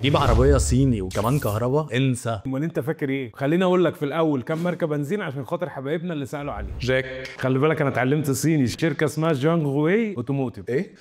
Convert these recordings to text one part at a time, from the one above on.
جيب عربيه صيني وكمان كهرباء، انسى. امال انت فاكر ايه؟ خليني اقول لك في الاول كام ماركه بنزين عشان خاطر حبايبنا اللي سالوا عليه. جاك. خلي بالك انا اتعلمت صيني، شركه اسمها جانغ واي اوتوموتيف، ايه؟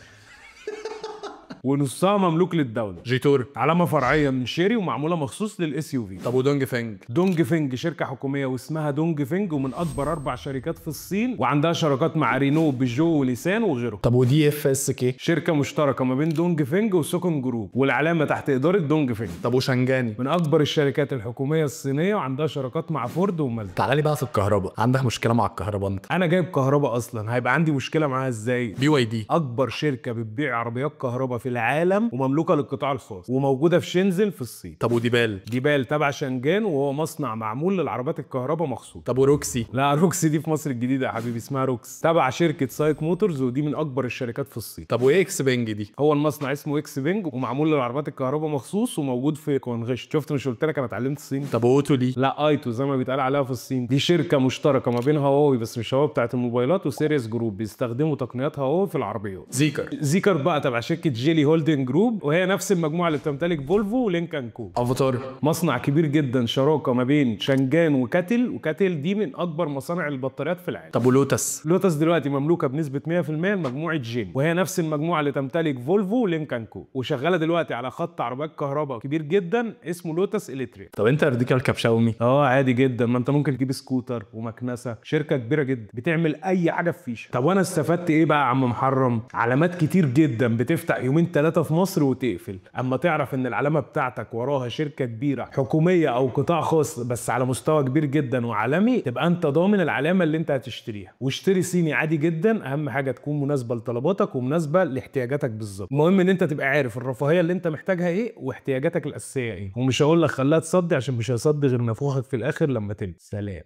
ونصها مملوك للدوله. جيتور. علامه فرعيه من شيري ومعموله مخصوص للاس يو في. طب ودونج فينج؟ دونج فينج شركه حكوميه واسمها دونج فينج، ومن اكبر 4 شركات في الصين، وعندها شراكات مع رينو وبيجو وليسان وغيره. طب ودي اف اس كي؟ شركه مشتركه ما بين دونج فينج وسوكون جروب، والعلامه تحت اداره دونج فينج. طب وشنجاني؟ من اكبر الشركات الحكوميه الصينيه، وعندها شراكات مع فورد ومازدا. تعالى لي بقى في الكهرباء، عندك مشكله مع الكهرباء انت؟ انا جايب كهرباء اصلا، هيبقى عندي مشكله معاها ازاي؟ بي واي دي اكبر شركه بتبيع عربيات كهرباء في العالم، ومملوكه للقطاع الخاص، وموجوده في شنزن في الصين. طب وديبال؟ ديبال تبع شنجان، وهو مصنع معمول للعربيات الكهرباء مخصوص. طب وروكسي؟ لا، روكس دي في مصر الجديده يا حبيبي، اسمها روكس، تبع شركه سايك موتورز، ودي من اكبر الشركات في الصين. طب وايه اكس بنج دي؟ هو المصنع اسمه اكس بنج، ومعمول للعربيات الكهرباء مخصوص، وموجود في كونغش. شفت مش قلت لك انا اتعلمت الصيني؟ طب واوتو لي؟ لا، ايتو زي ما بيتقال عليها في الصين. دي شركه مشتركه ما بين هواوي، بس مش هواوي بتاعت الموبايلات، وسيريس جروب، بيستخدموا تقنيات هواوي في العربيات. زيكر؟ زيكر بقى تبع شركه جيلي هولدنج جروب، وهي نفس المجموعه اللي بتمتلك فولفو ولينكان كو. افاتار؟ مصنع كبير جدا، شراكه ما بين شنجان وكاتل، وكاتل دي من اكبر مصانع البطاريات في العالم. طب ولوتس؟ لوتس دلوقتي مملوكه بنسبه 100% لمجموعه جين، وهي نفس المجموعه اللي تمتلك فولفو ولينكان كو، وشغاله دلوقتي على خط عربيات كهرباء كبير جدا اسمه لوتس الكتريك. طب انت يرضيك اركب شاومي؟ عادي جدا، ما انت ممكن تجيب سكوتر ومكنسه، شركه كبيره جدا بتعمل اي حاجه في فيشه. طب وانا استفدت ايه بقى يا عم محرم؟ علامات كتير جدا بتفتح يومين 3 في مصر وتقفل. اما تعرف ان العلامه بتاعتك وراها شركه كبيره حكوميه او قطاع خاص بس على مستوى كبير جدا وعالمي، تبقى انت ضامن العلامه اللي انت هتشتريها. واشتري صيني عادي جدا، اهم حاجه تكون مناسبه لطلباتك ومناسبه لاحتياجاتك بالظبط. المهم ان انت تبقى عارف الرفاهيه اللي انت محتاجها ايه، واحتياجاتك الاساسيه ايه. ومش هقول لك خليها تصدي، عشان مش هيصدي غير نافوخك في الاخر لما تلبس. سلام.